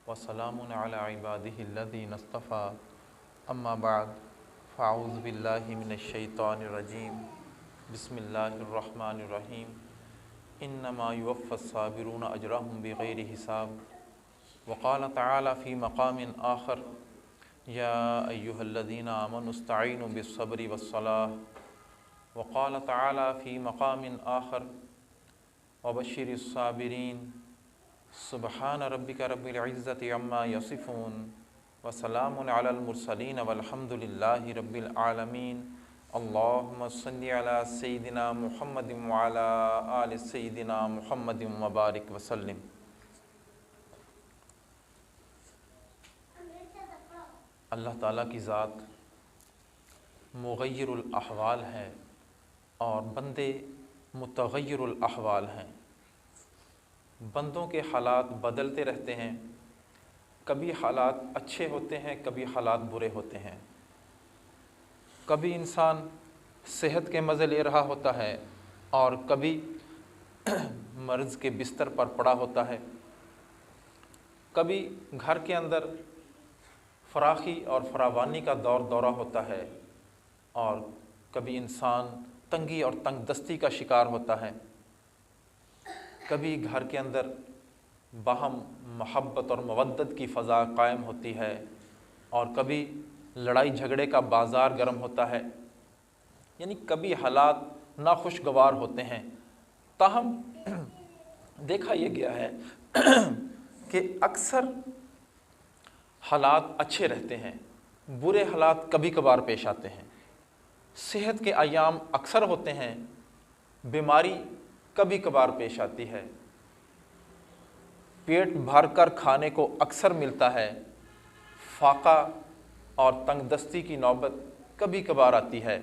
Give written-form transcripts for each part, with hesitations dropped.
وسلام علی عبادہ الذین اصطفیٰ اما بعد فاعوذ باللہ من الشیطان الرجیم بسم اللہ الرحمن الرحیم انما یوفی الصابرون اجرهم بغیر حساب وقال تعالی فی مقام آخر یا ایہا الذین آمنوا استعینوا بالصبر والصلاة وقال تعالی فی مقام آخر وبشر الصابرین سبحان ربک رب العزت عما یصفون وسلام علی المرسلین والحمد للہ رب العالمین اللہم صلی علی سیدنا محمد وعلی آل سیدنا محمد وبارک وسلم۔ اللہ تعالیٰ کی ذات مغیر الاحوال ہے اور بندے متغیر الاحوال ہیں۔ بندوں کے حالات بدلتے رہتے ہیں، کبھی حالات اچھے ہوتے ہیں، کبھی حالات برے ہوتے ہیں۔ کبھی انسان صحت کے مزے لے رہا ہوتا ہے اور کبھی مرض کے بستر پر پڑا ہوتا ہے۔ کبھی گھر کے اندر فراخی اور فراوانی کا دورہ ہوتا ہے اور کبھی انسان تنگی اور تنگ دستی کا شکار ہوتا ہے۔ کبھی گھر کے اندر باہم محبت اور مودت کی فضا قائم ہوتی ہے اور کبھی لڑائی جھگڑے کا بازار گرم ہوتا ہے، یعنی کبھی حالات ناخوشگوار ہوتے ہیں۔ تاہم دیکھا یہ گیا ہے کہ اکثر حالات اچھے رہتے ہیں، برے حالات کبھی کبھار پیش آتے ہیں۔ صحت کے ایام اکثر ہوتے ہیں، بیماری کبھی کبھار پیش آتی ہے۔ پیٹ بھر کر کھانے کو اکثر ملتا ہے، فاقہ اور تنگ دستی کی نوبت کبھی کبھار آتی ہے۔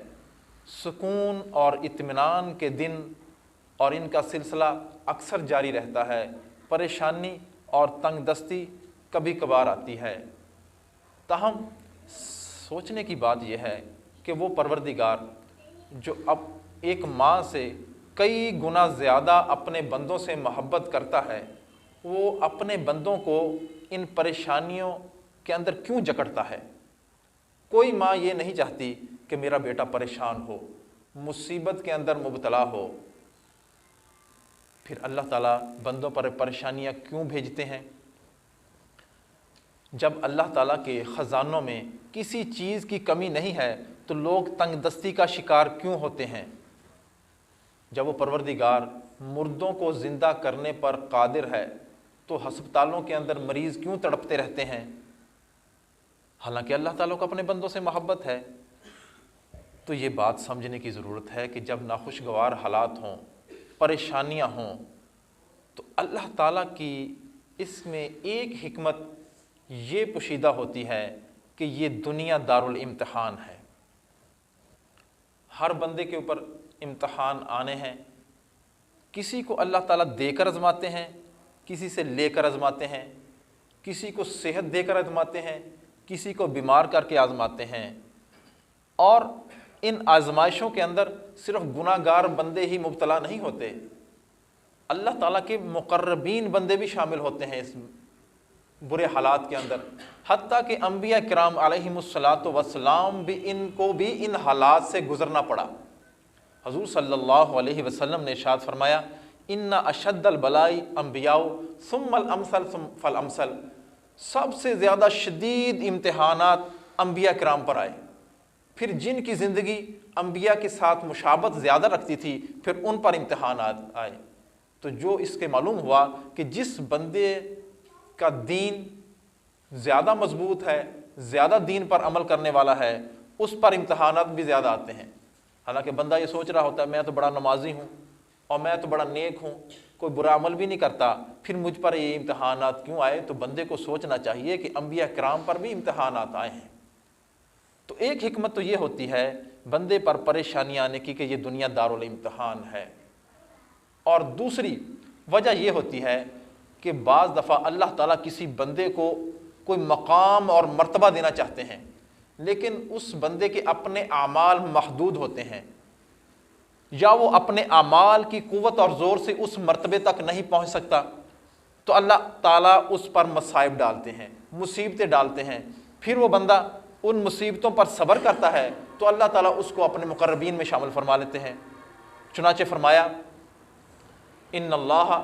سکون اور اطمینان کے دن اور ان کا سلسلہ اکثر جاری رہتا ہے۔ پریشانی اور تنگ دستی کبھی کبھار آتی ہے۔ تاہم سوچنے کی بات یہ ہے کہ وہ پروردگار جو اب ایک ماں سے کئی گنا زیادہ اپنے بندوں سے محبت کرتا ہے، وہ اپنے بندوں کو ان پریشانیوں کے اندر کیوں جکڑتا ہے؟ کوئی ماں یہ نہیں چاہتی کہ میرا بیٹا پریشان ہو، مصیبت کے اندر مبتلا ہو۔ پھر اللہ تعالیٰ بندوں پر پریشانیاں کیوں بھیجتے ہیں؟ جب اللہ تعالیٰ کے خزانوں میں کسی چیز کی کمی نہیں ہے تو لوگ تنگ دستی کا شکار کیوں ہوتے ہیں؟ جب وہ پروردگار مردوں کو زندہ کرنے پر قادر ہے تو ہسپتالوں کے اندر مریض کیوں تڑپتے رہتے ہیں؟ حالانکہ اللہ تعالیٰ کو اپنے بندوں سے محبت ہے۔ تو یہ بات سمجھنے کی ضرورت ہے کہ جب ناخوشگوار حالات ہوں، پریشانیاں ہوں، تو اللہ تعالیٰ کی اس میں ایک حکمت یہ پوشیدہ ہوتی ہے کہ یہ دنیا دارالامتحان ہے۔ ہر بندے کے اوپر امتحان آنے ہیں۔ کسی کو اللہ تعالیٰ دے کر آزماتے ہیں، کسی سے لے کر آزماتے ہیں، کسی کو صحت دے کر آزماتے ہیں، کسی کو بیمار کر کے آزماتے ہیں۔ اور ان آزمائشوں کے اندر صرف گناہ گار بندے ہی مبتلا نہیں ہوتے، اللہ تعالیٰ کے مقربین بندے بھی شامل ہوتے ہیں اس برے حالات کے اندر۔ حتیٰ کہ انبیاء کرام علیہم السلام بھی ان حالات سے گزرنا پڑا۔ حضور صلی اللہ علیہ وسلم نے ارشاد فرمایا، ان اشد البلاء انبیاء ثم الامثل فالامثل، سب سے زیادہ شدید امتحانات انبیاء کرام پر آئے، پھر جن کی زندگی انبیاء کے ساتھ مشابہت زیادہ رکھتی تھی پھر ان پر امتحانات آئے۔ تو جو اس کے معلوم ہوا کہ جس بندے کا دین زیادہ مضبوط ہے، زیادہ دین پر عمل کرنے والا ہے، اس پر امتحانات بھی زیادہ آتے ہیں۔ حالانکہ بندہ یہ سوچ رہا ہوتا ہے میں تو بڑا نمازی ہوں اور میں تو بڑا نیک ہوں، کوئی برا عمل بھی نہیں کرتا، پھر مجھ پر یہ امتحانات کیوں آئے؟ تو بندے کو سوچنا چاہیے کہ انبیاء کرام پر بھی امتحانات آئے ہیں۔ تو ایک حکمت تو یہ ہوتی ہے بندے پر پریشانی آنے کی کہ یہ دنیا دارالامتحان ہے، اور دوسری وجہ یہ ہوتی ہے کہ بعض دفعہ اللہ تعالیٰ کسی بندے کو کوئی مقام اور مرتبہ دینا چاہتے ہیں، لیکن اس بندے کے اپنے اعمال محدود ہوتے ہیں، یا وہ اپنے اعمال کی قوت اور زور سے اس مرتبے تک نہیں پہنچ سکتا، تو اللہ تعالیٰ اس پر مصائب ڈالتے ہیں، مصیبتیں ڈالتے ہیں، پھر وہ بندہ ان مصیبتوں پر صبر کرتا ہے تو اللہ تعالیٰ اس کو اپنے مقربین میں شامل فرما لیتے ہیں۔ چنانچہ فرمایا ان اللہ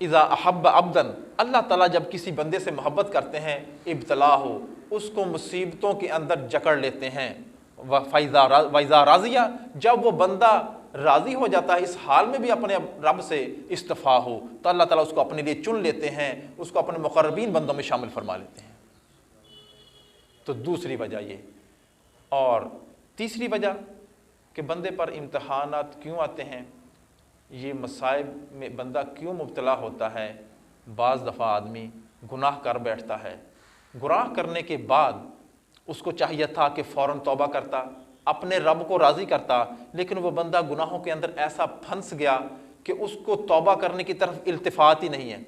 اذا احب عبدا، اللہ تعالیٰ جب کسی بندے سے محبت کرتے ہیں ابتلاہ، اس کو مصیبتوں کے اندر جکڑ لیتے ہیں، وَإِذَا راضیہ، جب وہ بندہ راضی ہو جاتا ہے اس حال میں بھی اپنے رب سے استفا ہو تو اللہ تعالیٰ اس کو اپنے لیے چن لیتے ہیں، اس کو اپنے مقربین بندوں میں شامل فرما لیتے ہیں۔ تو دوسری وجہ یہ، اور تیسری وجہ کہ بندے پر امتحانات کیوں آتے ہیں، یہ مصائب میں بندہ کیوں مبتلا ہوتا ہے۔ بعض دفعہ آدمی گناہ کر بیٹھتا ہے، گناہ کرنے کے بعد اس کو چاہیے تھا کہ فوراً توبہ کرتا، اپنے رب کو راضی کرتا، لیکن وہ بندہ گناہوں کے اندر ایسا پھنس گیا کہ اس کو توبہ کرنے کی طرف التفات ہی نہیں ہے۔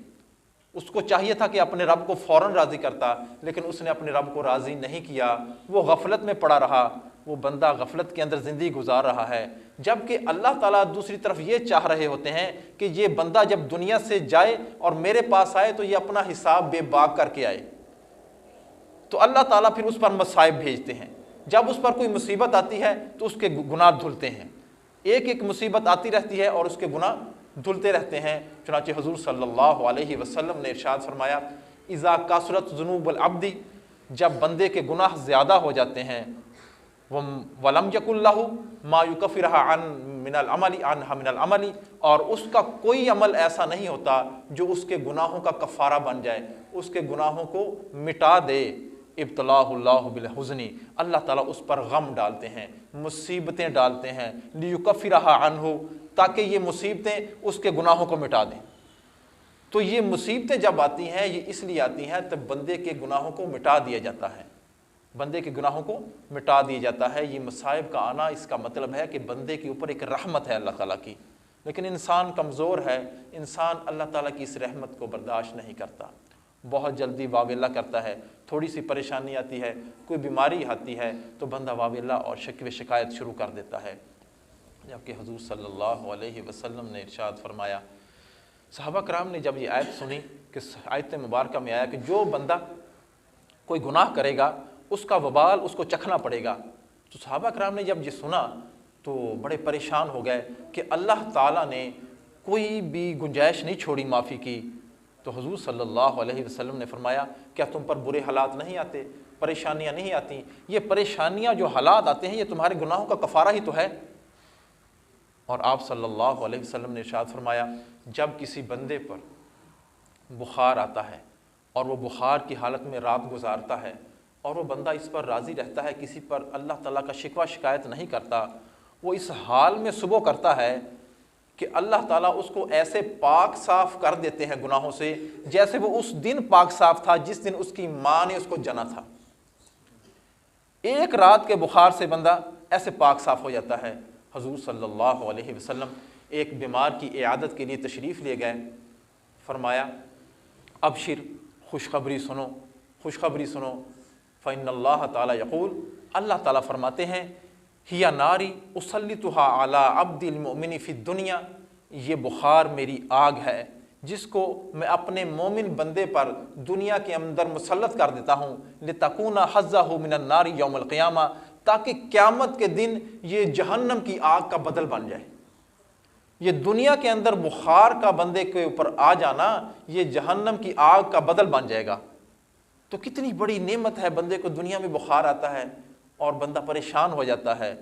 اس کو چاہیے تھا کہ اپنے رب کو فوراً راضی کرتا، لیکن اس نے اپنے رب کو راضی نہیں کیا، وہ غفلت میں پڑا رہا، وہ بندہ غفلت کے اندر زندگی گزار رہا ہے، جبکہ اللہ تعالیٰ دوسری طرف یہ چاہ رہے ہوتے ہیں کہ یہ بندہ جب دنیا سے جائے اور میرے پاس آئے تو یہ اپنا حساب بے باک کر کے آئے۔ تو اللہ تعالیٰ پھر اس پر مصائب بھیجتے ہیں، جب اس پر کوئی مصیبت آتی ہے تو اس کے گناہ دھلتے ہیں، ایک ایک مصیبت آتی رہتی ہے اور اس کے گناہ دھلتے رہتے ہیں۔ چنانچہ حضور صلی اللہ علیہ وسلم نے ارشاد فرمایا اذا کثرت ذنوب العبد، جب بندے کے گناہ زیادہ ہو جاتے ہیں، وَلَمْ يَكُنْ لَهُ مَا يُكَفِّرُهَا عَنْهَا مِنَ الْعَمَلِ، اور اس کا کوئی عمل ایسا نہیں ہوتا جو اس کے گناہوں کا کفارہ بن جائے، اس کے گناہوں کو مٹا دے۔ ابتلاہ اللہ بالحزن، اللہ تعالیٰ اس پر غم ڈالتے ہیں، مصیبتیں ڈالتے ہیں، لیکفرہا عنہ، تاکہ یہ مصیبتیں اس کے گناہوں کو مٹا دیں۔ تو یہ مصیبتیں جب آتی ہیں یہ اس لیے آتی ہیں تب بندے کے گناہوں کو مٹا دیا جاتا ہے، بندے کے گناہوں کو مٹا دیا جاتا ہے۔ یہ مصائب کا آنا اس کا مطلب ہے کہ بندے کے اوپر ایک رحمت ہے اللہ تعالیٰ کی، لیکن انسان کمزور ہے، انسان اللہ تعالیٰ کی اس رحمت کو برداشت نہیں کرتا، بہت جلدی واویلا کرتا ہے، تھوڑی سی پریشانی آتی ہے، کوئی بیماری آتی ہے تو بندہ واویلا اور شکوے شکایت شروع کر دیتا ہے، جبکہ حضور صلی اللہ علیہ وسلم نے ارشاد فرمایا، صحابہ کرام نے جب یہ آیت سنی کہ آیت مبارکہ میں آیا کہ جو بندہ کوئی گناہ کرے گا اس کا وبال اس کو چکھنا پڑے گا، تو صحابہ کرام نے جب یہ سنا تو بڑے پریشان ہو گئے کہ اللہ تعالیٰ نے کوئی بھی گنجائش نہیں چھوڑی معافی کی۔ تو حضور صلی اللہ علیہ وسلم نے فرمایا کیا تم پر برے حالات نہیں آتے، پریشانیاں نہیں آتی؟ یہ پریشانیاں جو حالات آتے ہیں یہ تمہارے گناہوں کا کفارہ ہی تو ہے۔ اور آپ صلی اللہ علیہ وسلم نے ارشاد فرمایا جب کسی بندے پر بخار آتا ہے اور وہ بخار کی حالت میں رات گزارتا ہے اور وہ بندہ اس پر راضی رہتا ہے، کسی پر اللہ تعالیٰ کا شکوہ شکایت نہیں کرتا، وہ اس حال میں صبح کرتا ہے کہ اللہ تعالیٰ اس کو ایسے پاک صاف کر دیتے ہیں گناہوں سے جیسے وہ اس دن پاک صاف تھا جس دن اس کی ماں نے اس کو جنا تھا۔ ایک رات کے بخار سے بندہ ایسے پاک صاف ہو جاتا ہے۔ حضور صلی اللہ علیہ وسلم ایک بیمار کی عیادت کے لیے تشریف لے گئے، فرمایا ابشر، خوشخبری سنو، خوشخبری سنو، فإن اللہ تعالیٰ یقول، اللہ تعالیٰ فرماتے ہیں ہی ناری اسلطها علی عبد المؤمن فی الدنیا، یہ بخار میری آگ ہے جس کو میں اپنے مومن بندے پر دنیا کے اندر مسلط کر دیتا ہوں، لتکون حظہ من النار یوم القیامہ، تاکہ قیامت کے دن یہ جہنم کی آگ کا بدل بن جائے۔ یہ دنیا کے اندر بخار کا بندے کے اوپر آ جانا یہ جہنم کی آگ کا بدل بن جائے گا۔ تو کتنی بڑی نعمت ہے، بندے کو دنیا میں بخار آتا ہے اور بندہ پریشان ہو جاتا ہے۔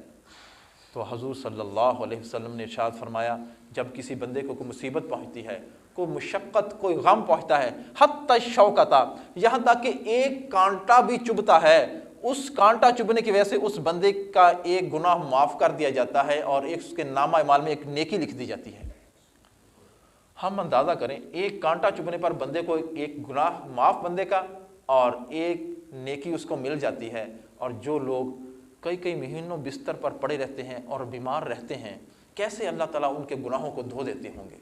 تو حضور صلی اللہ علیہ وسلم نے ارشاد فرمایا جب کسی بندے کو کوئی مصیبت پہنچتی ہے، کوئی مشقت، کوئی غم پہنچتا ہے، حتی الشوکۃ، یہاں تک کہ ایک کانٹا بھی چبھتا ہے، اس کانٹا چبھنے کی وجہ سے اس بندے کا ایک گناہ معاف کر دیا جاتا ہے اور ایک اس کے نامہ اعمال میں ایک نیکی لکھ دی جاتی ہے۔ ہم اندازہ کریں ایک کانٹا چبھنے پر بندے کو ایک گناہ معاف بندے کا اور ایک نیکی اس کو مل جاتی ہے، اور جو لوگ کئی کئی مہینوں بستر پر پڑے رہتے ہیں اور بیمار رہتے ہیں، کیسے اللہ تعالیٰ ان کے گناہوں کو دھو دیتے ہوں گے،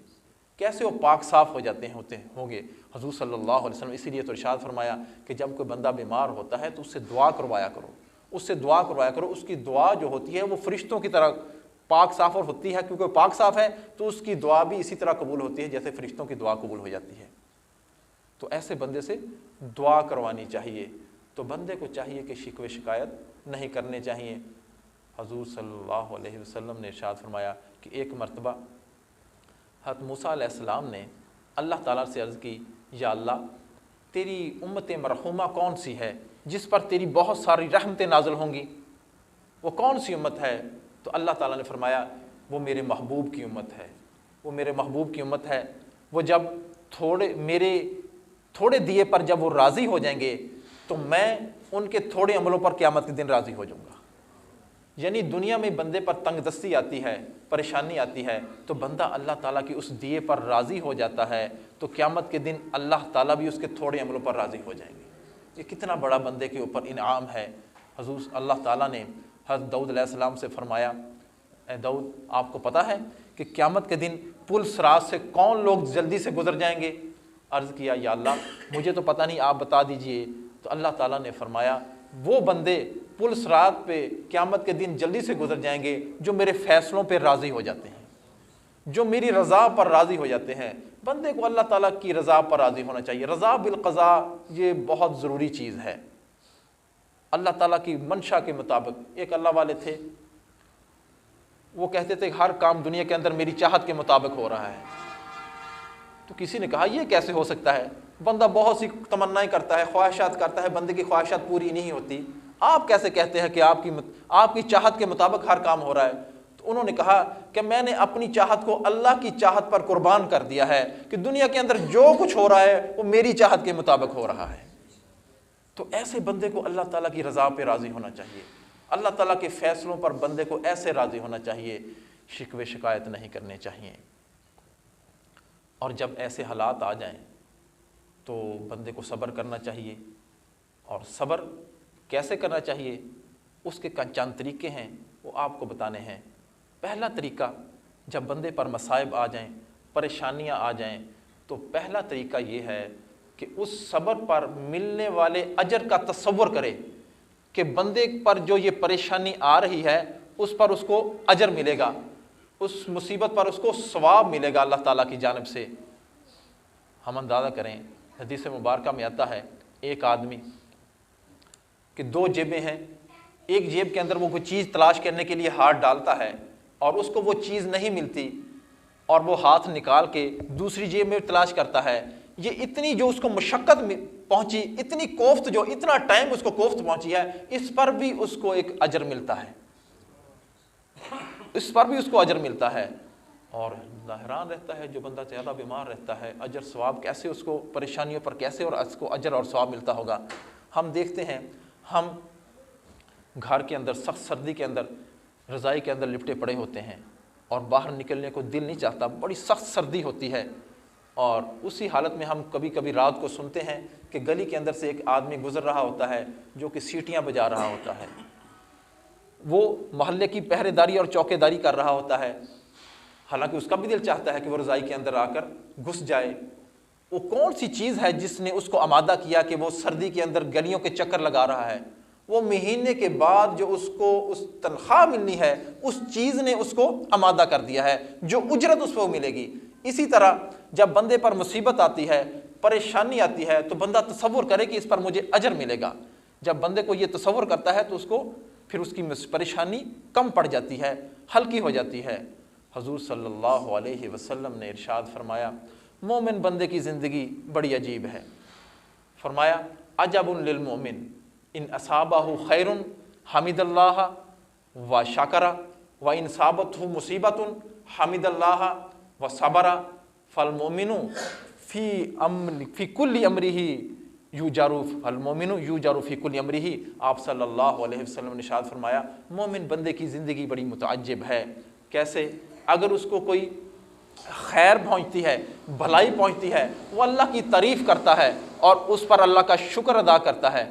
کیسے وہ پاک صاف ہو جاتے ہوں گے۔ حضور صلی اللہ علیہ وسلم اسی لیے تو ارشاد فرمایا کہ جب کوئی بندہ بیمار ہوتا ہے تو اس سے دعا کروایا کرو، اس سے دعا کروایا کرو، اس کی دعا جو ہوتی ہے وہ فرشتوں کی طرح پاک صاف اور ہوتی ہے، کیونکہ پاک صاف ہے تو اس کی دعا بھی اسی طرح قبول ہوتی ہے جیسے فرشتوں کی دعا قبول ہو جاتی ہے۔ تو ایسے بندے سے دعا کروانی چاہیے. تو بندے کو چاہیے کہ شکوے شکایت نہیں کرنے چاہیے. حضور صلی اللہ علیہ وسلم نے ارشاد فرمایا کہ ایک مرتبہ حضرت موسیٰ علیہ السلام نے اللہ تعالیٰ سے عرض کی، یا اللہ تیری امت مرحومہ کون سی ہے جس پر تیری بہت ساری رحمتیں نازل ہوں گی؟ وہ کون سی امت ہے؟ تو اللہ تعالیٰ نے فرمایا وہ میرے محبوب کی امت ہے، وہ میرے محبوب کی امت ہے. وہ جب میرے تھوڑے دیے پر جب وہ راضی ہو جائیں گے تو میں ان کے تھوڑے عملوں پر قیامت کے دن راضی ہو جاؤں گا. یعنی دنیا میں بندے پر تنگ دستی آتی ہے، پریشانی آتی ہے، تو بندہ اللہ تعالیٰ کی اس دیے پر راضی ہو جاتا ہے تو قیامت کے دن اللہ تعالیٰ بھی اس کے تھوڑے عملوں پر راضی ہو جائیں گے. یہ کتنا بڑا بندے کے اوپر انعام ہے. حضور اللہ تعالیٰ نے حضرت داؤد علیہ السلام سے فرمایا، اے داؤد آپ کو پتہ ہے کہ قیامت کے دن پل صراط سے کون لوگ جلدی سے گزر جائیں گے؟ عرض کیا یا اللہ مجھے تو پتہ نہیں، آپ بتا دیجئے. تو اللہ تعالیٰ نے فرمایا وہ بندے پل صراط پہ قیامت کے دن جلدی سے گزر جائیں گے جو میرے فیصلوں پہ راضی ہو جاتے ہیں، جو میری رضا پر راضی ہو جاتے ہیں. بندے کو اللہ تعالیٰ کی رضا پر راضی ہونا چاہیے. رضا بالقضاء یہ بہت ضروری چیز ہے. اللہ تعالیٰ کی منشا کے مطابق ایک اللہ والے تھے، وہ کہتے تھے ہر کام دنیا کے اندر میری چاہت کے مطابق ہو رہا ہے. تو کسی نے کہا یہ کیسے ہو سکتا ہے؟ بندہ بہت سی تمنائیں کرتا ہے، خواہشات کرتا ہے، بندے کی خواہشات پوری نہیں ہوتی. آپ کیسے کہتے ہیں کہ آپ کی چاہت کے مطابق ہر کام ہو رہا ہے؟ تو انہوں نے کہا کہ میں نے اپنی چاہت کو اللہ کی چاہت پر قربان کر دیا ہے کہ دنیا کے اندر جو کچھ ہو رہا ہے وہ میری چاہت کے مطابق ہو رہا ہے. تو ایسے بندے کو اللہ تعالیٰ کی رضا پہ راضی ہونا چاہیے. اللہ تعالیٰ کے فیصلوں پر بندے کو ایسے راضی ہونا چاہیے، شکوے شکایت نہیں کرنے چاہیے. اور جب ایسے حالات آ جائیں تو بندے کو صبر کرنا چاہیے. اور صبر کیسے کرنا چاہیے اس کے چند طریقے ہیں، وہ آپ کو بتانے ہیں. پہلا طریقہ، جب بندے پر مصائب آ جائیں، پریشانیاں آ جائیں، تو پہلا طریقہ یہ ہے کہ اس صبر پر ملنے والے اجر کا تصور کرے کہ بندے پر جو یہ پریشانی آ رہی ہے اس پر اس کو اجر ملے گا، اس مصیبت پر اس کو ثواب ملے گا اللہ تعالیٰ کی جانب سے. ہم اندازہ کریں، حدیث مبارکہ میں آتا ہے ایک آدمی کہ دو جیبیں ہیں، ایک جیب کے اندر وہ کوئی چیز تلاش کرنے کے لیے ہاتھ ڈالتا ہے اور اس کو وہ چیز نہیں ملتی اور وہ ہاتھ نکال کے دوسری جیب میں تلاش کرتا ہے. یہ اتنی جو اس کو مشقت پہنچی، اتنی کوفت، جو اتنا ٹائم اس کو کوفت پہنچی ہے، اس پر بھی اس کو ایک اجر ملتا ہے، اس پر بھی اس کو اجر ملتا ہے. اور حیران رہتا ہے جو بندہ زیادہ بیمار رہتا ہے، اجر ثواب کیسے اس کو، پریشانیوں پر کیسے اور اس کو اجر اور ثواب ملتا ہوگا. ہم دیکھتے ہیں ہم گھر کے اندر سخت سردی کے اندر رضائی کے اندر لپٹے پڑے ہوتے ہیں اور باہر نکلنے کو دل نہیں چاہتا، بڑی سخت سردی ہوتی ہے. اور اسی حالت میں ہم کبھی کبھی رات کو سنتے ہیں کہ گلی کے اندر سے ایک آدمی گزر رہا ہوتا ہے جو کہ سیٹیاں بجا رہا ہوتا ہے، وہ محلے کی پہرے داری اور چوکے داری کر رہا ہوتا ہے. حالانکہ اس کا بھی دل چاہتا ہے کہ وہ رضائی کے اندر آ کر گھس جائے. وہ کون سی چیز ہے جس نے اس کو آمادہ کیا کہ وہ سردی کے اندر گلیوں کے چکر لگا رہا ہے؟ وہ مہینے کے بعد جو اس کو اس تنخواہ ملنی ہے، اس چیز نے اس کو آمادہ کر دیا ہے، جو اجرت اس کو ملے گی. اسی طرح جب بندے پر مصیبت آتی ہے، پریشانی آتی ہے، تو بندہ تصور کرے کہ اس پر مجھے اجر ملے گا. جب بندے کو یہ تصور کرتا ہے تو اس کو پھر اس کی پریشانی کم پڑ جاتی ہے، ہلکی ہو جاتی ہے. حضور صلی اللہ علیہ وسلم نے ارشاد فرمایا مومن بندے کی زندگی بڑی عجیب ہے. فرمایا عجب للمؤمن ان اصابہ خیر حمد اللہ و شکر و ان صابتہ مصیبت حمد اللہ و صبر فالمؤمن فی کل امرہ یوجر فی کل امرہ. آپ صلی اللہ علیہ وسلم نے ارشاد فرمایا مومن بندے کی زندگی بڑی متعجب ہے. کیسے؟ اگر اس کو کوئی خیر پہنچتی ہے، بھلائی پہنچتی ہے، وہ اللہ کی تعریف کرتا ہے اور اس پر اللہ کا شکر ادا کرتا ہے،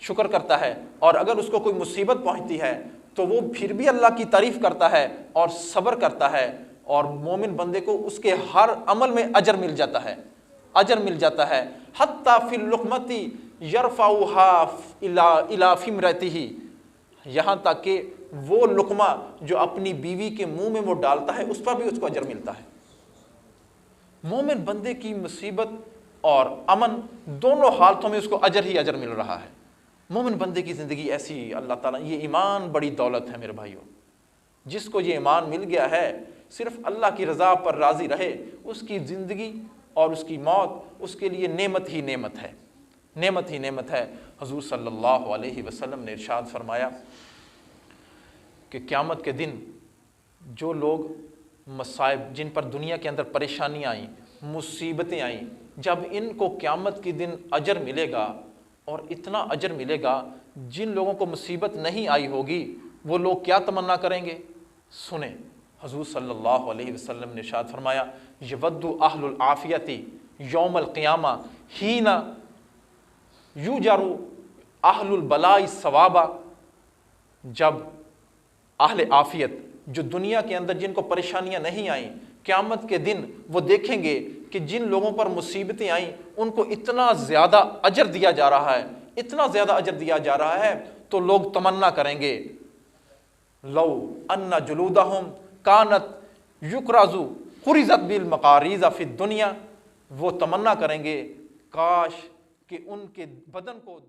شکر کرتا ہے. اور اگر اس کو کوئی مصیبت پہنچتی ہے تو وہ پھر بھی اللہ کی تعریف کرتا ہے اور صبر کرتا ہے. اور مومن بندے کو اس کے ہر عمل میں اجر مل جاتا ہے، اجر مل جاتا ہے. حتی فی اللقمۃ یرفعها الی فمرتہ، یہاں تک کہ وہ لقمہ جو اپنی بیوی کے منہ میں وہ ڈالتا ہے اس پر بھی اس کو اجر ملتا ہے. مومن بندے کی مصیبت اور امن، دونوں حالتوں میں اس کو اجر ہی اجر مل رہا ہے۔ مومن بندے کی زندگی ایسی اللہ تعالیٰ، یہ ایمان بڑی دولت ہے میرے بھائیوں۔ جس کو یہ ایمان مل گیا ہے، صرف اللہ کی رضا پر راضی رہے، اس کی زندگی اور اس کی موت اس کے لیے نعمت ہی نعمت ہے، نعمت ہی نعمت ہے۔ حضور صلی اللہ علیہ وسلم نے ارشاد فرمایا کہ قیامت کے دن جو لوگ مصائب، جن پر دنیا کے اندر پریشانیاں آئیں، مصیبتیں آئیں، جب ان کو قیامت کے دن اجر ملے گا، اور اتنا اجر ملے گا، جن لوگوں کو مصیبت نہیں آئی ہوگی وہ لوگ کیا تمنا کریں گے؟ سنیں، حضور صلی اللہ علیہ وسلم نے ارشاد فرمایا یود اہل العافیت یوم القیامہ حین یوجر اہل البلاء ثوابا، جب اہل عافیت جو دنیا کے اندر جن کو پریشانیاں نہیں آئیں، قیامت کے دن وہ دیکھیں گے کہ جن لوگوں پر مصیبتیں آئیں ان کو اتنا زیادہ اجر دیا جا رہا ہے، اتنا زیادہ اجر دیا جا رہا ہے، تو لوگ تمنا کریں گے لو ان جلودہم کانت یکرز قرزت بالمقاریض فی الدنیا، وہ تمنا کریں گے کاش کہ ان کے بدن کو